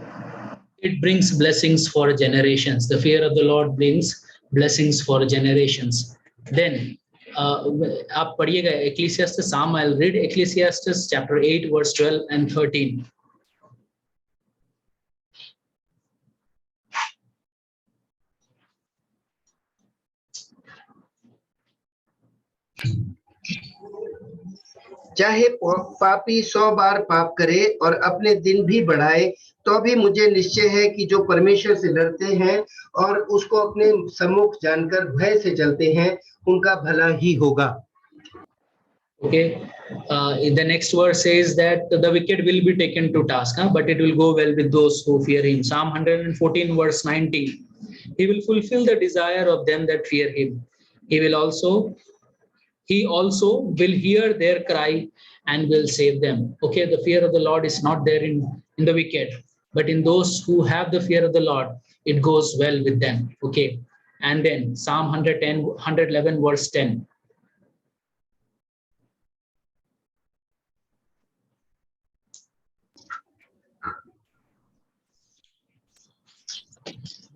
it brings blessings for generations. The fear of the Lord brings blessings for generations. Then आप पढ़िएगा Ecclesiastes, Psalm, I'll read Ecclesiastes chapter 8 verse 12 and 13. चाहे पापी 100 बार पाप करे और अपने दिन भी बढ़ाए, तो भी मुझे निश्चय है कि जो परमेश्वर से डरते हैं और उसको अपने सम्मुख जानकर भय से चलते हैं, उनका भला ही होगा. Okay, the next verse says that the wicked will be taken to task, but it will go well with those who fear him. Psalm 114 verse 19. He will fulfill the desire of them that fear him. He also will hear their cry and will save them. Okay, the fear of the Lord is not there in the wicked, but in those who have the fear of the Lord, it goes well with them. Okay, and then Psalm 111 verse 10.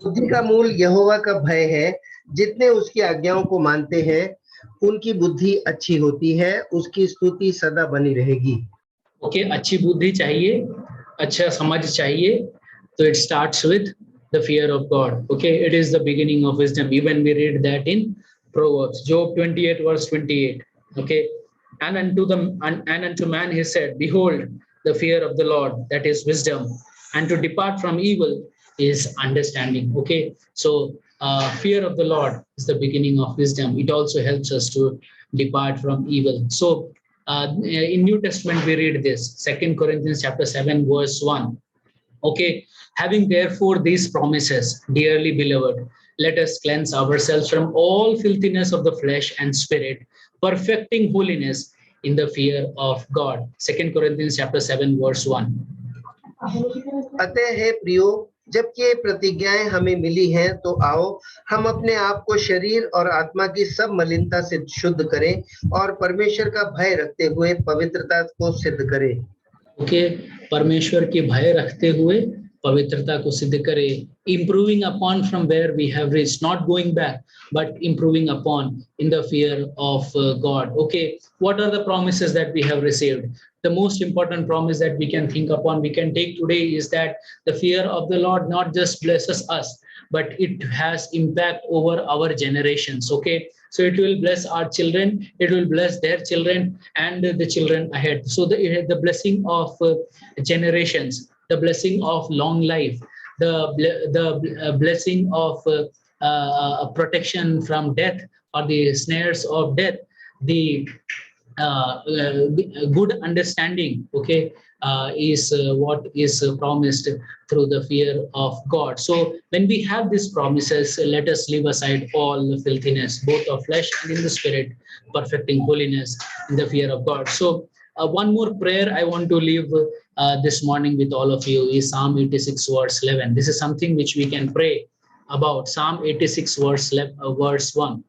बुद्धि का मूल यहोवा का भय है. जितने उसकी आज्ञाओं को मानते हैं, उनकी बुद्धि अच्छी होती है, उसकी स्तुति सदा बनी रहेगी. ओके, अच्छी बुद्धि चाहिए, अच्छा समझ चाहिए, तो it starts with the fear of God. Okay, it is the beginning of wisdom. Even we read that in Proverbs, Job 28 verse 28. Okay, and unto man he said, behold, the fear of the Lord, that is wisdom, and to depart from evil is understanding. Okay, so fear of the Lord is the beginning of wisdom. It also helps us to depart from evil. So in New Testament we read this, 2 Corinthians chapter 7 verse 1. Okay, having therefore these promises, dearly beloved, let us cleanse ourselves from all filthiness of the flesh and spirit, perfecting holiness in the fear of God. 2 Corinthians chapter 7 verse 1. अतः हे प्रियो, जबकि ये प्रतिज्ञाएं हमें मिली हैं, तो आओ हम अपने आप को शरीर और आत्मा की सब मलिनता से शुद्ध करें और परमेश्वर का भय रखते हुए पवित्रता को सिद्ध करें. ओके, परमेश्वर के भय रखते हुए पवित्रता को सिद्ध करें. Improving upon from where we have reached, not going back, but improving upon in the fear of God. Okay, what are the promises that we have received? The most important promise that we can think upon, we can take today, is that the fear of the Lord not just blesses us, but it has impact over our generations. Okay, so it will bless our children, it will bless their children and the children ahead. So the blessing of generations, the blessing of long life, the blessing of protection from death or the snares of death, the good understanding, okay, is what is promised through the fear of God. So when we have these promises, let us leave aside all the filthiness, both of flesh and in the spirit, perfecting holiness in the fear of God. So one more prayer I want to leave this morning with all of you is Psalm 86 verse 11. This is something which we can pray about. Psalm 86 verse 1.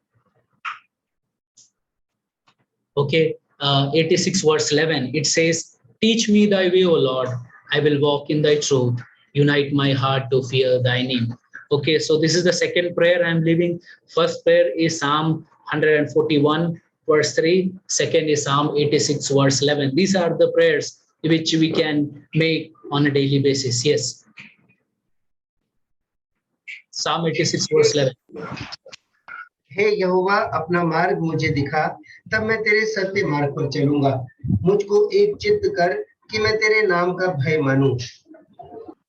Okay, 86 verse 11, it says, teach me thy way, O Lord, I will walk in thy truth, unite my heart to fear thy name. Okay, so this is the second prayer I'm leaving. First prayer is Psalm 141 verse 3, second is Psalm 86 verse 11. These are the prayers which we can make on a daily basis. Yes, Psalm 86 verse 11. हे यहोवा, अपना मार्ग मुझे दिखा, तब मैं तेरे सत्य मार्ग पर चलूंगा। मुझको एक चित्त कर कि मैं तेरे नाम का भय मानूं।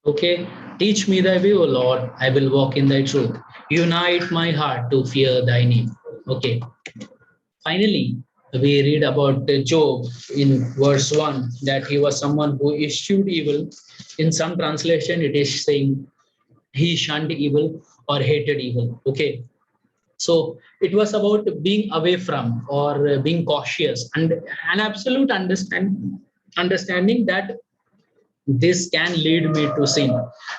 Okay, teach me thy way, O Lord, I will walk in thy truth. Unite my heart to fear thy name. Okay, finally, we read about Job in verse 1 that he was someone who eschewed evil. In some translation, it is saying he shunned evil or hated evil. Okay, so it was about being away from or being cautious and an absolute understanding that this can lead me to sin.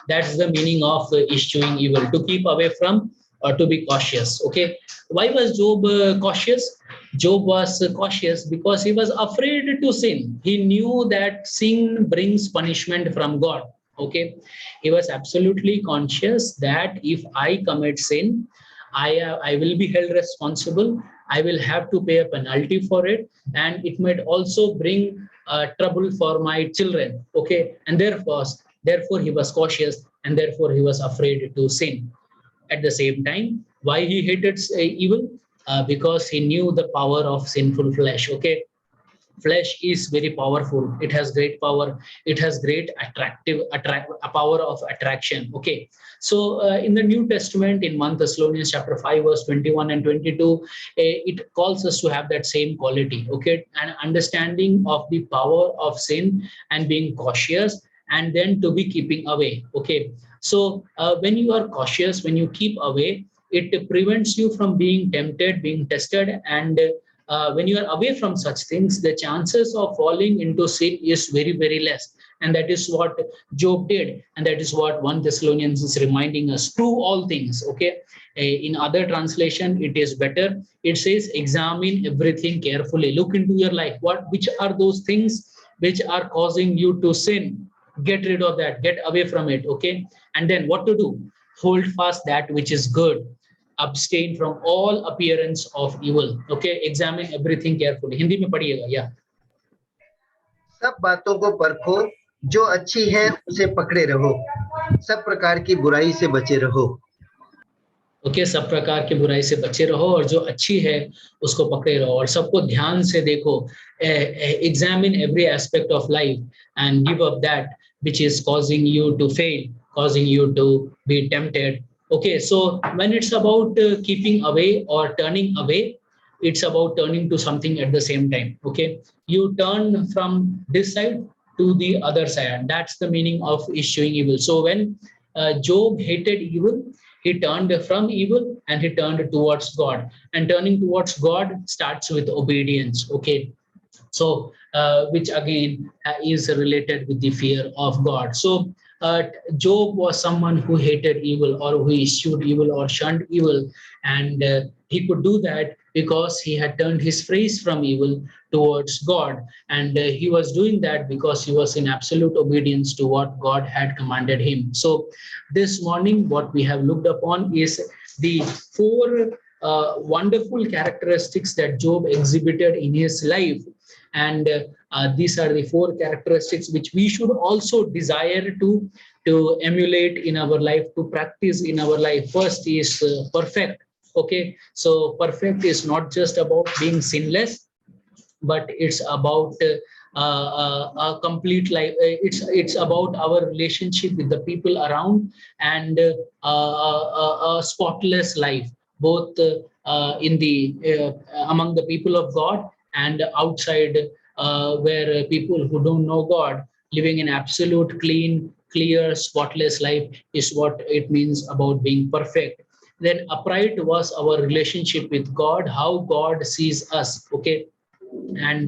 That's the meaning of eschewing evil, to keep away from or to be cautious. Okay, why was Job cautious? Job was cautious because he was afraid to sin. He knew that sin brings punishment from God. Okay, he was absolutely conscious that if I commit sin, I will be held responsible. I will have to pay a penalty for it, and it might also bring trouble for my children. Okay, and therefore he was cautious, and therefore he was afraid to sin. At the same time, why he hated evil? Because he knew the power of sinful flesh. Okay, flesh is very powerful, it has great power, it has great a power of attraction. Okay, so in the New Testament in 1 Thessalonians chapter 5 verse 21 and 22, it calls us to have that same quality. Okay, an understanding of the power of sin and being cautious, and then to be keeping away. Okay, so when you are cautious, when you keep away, it prevents you from being tempted, being tested, and when you are away from such things, the chances of falling into sin is very, very less. And that is what Job did. And that is what 1 Thessalonians is reminding us. Prove all things. Okay. In other translation, it is better. It says, examine everything carefully. Look into your life. Which are those things which are causing you to sin? Get rid of that. Get away from it. Okay. And then what to do? Hold fast that which is good. Abstain from all appearance of evil. Okay, examine everything carefully. Hindi में पढ़िएगा या सब बातों को परखो, जो अच्छी है उसे पकड़े रहो, सब प्रकार की बुराई से बचे रहो. ओके, सब प्रकार की बुराई से बचे रहो और जो अच्छी है उसको पकड़े रहो और सबको ध्यान से देखो. Examine every aspect of life and give up that which is causing you to fail, causing you to be tempted. Okay, so when it's about keeping away or turning away, it's about turning to something at the same time. Okay, you turn from this side to the other side. That's the meaning of eschewing evil. So when Job hated evil, he turned from evil and he turned towards God. And turning towards God starts with obedience. Okay, so which again is related with the fear of God. So Job was someone who hated evil or who eschewed evil or shunned evil, and he could do that because he had turned his face from evil towards God, and he was doing that because he was in absolute obedience to what God had commanded him. So this morning what we have looked upon is the four wonderful characteristics that Job exhibited in his life, And these are the four characteristics which we should also desire to emulate in our life, to practice in our life. First is perfect. Okay, so perfect is not just about being sinless, but it's about a complete life. It's about our relationship with the people around, and a spotless life, both in the among the people of God and outside, where people who don't know God, living an absolute, clean, clear, spotless life is what it means about being perfect. Then upright was our relationship with God, how God sees us. Okay, and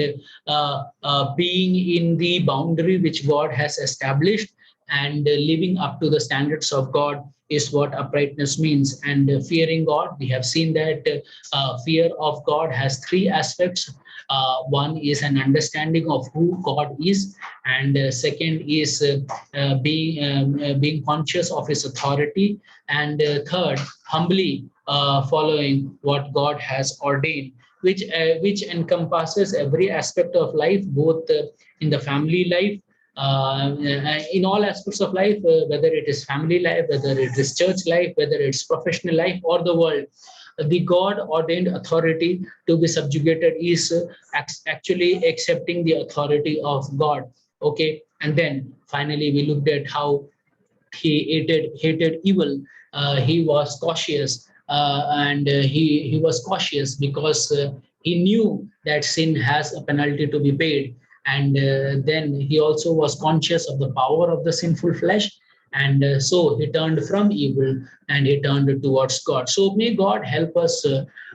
being in the boundary which God has established, and living up to the standards of God is what uprightness means. And fearing God, we have seen that fear of God has three aspects. One is an understanding of who God is, and second is being conscious of His authority, and third, humbly following what God has ordained, which encompasses every aspect of life, both in the family life, in all aspects of life, whether it is family life, whether it is church life, whether it's professional life or the world. The God ordained authority to be subjugated is actually accepting the authority of God. Okay, and then finally we looked at how he hated evil. He was cautious, and he was cautious because he knew that sin has a penalty to be paid. And then he also was conscious of the power of the sinful flesh, and so he turned from evil and he turned towards God. So may God help us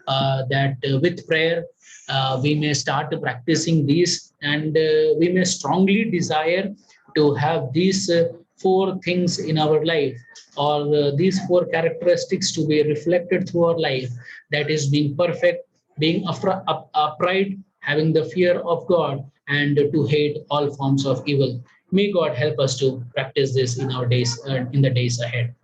that with prayer we may start practicing these, and we may strongly desire to have these four things in our life, or these four characteristics to be reflected through our life. That is being perfect, being upright, having the fear of God, and to hate all forms of evil. May God help us to practice this in our days, in the days ahead.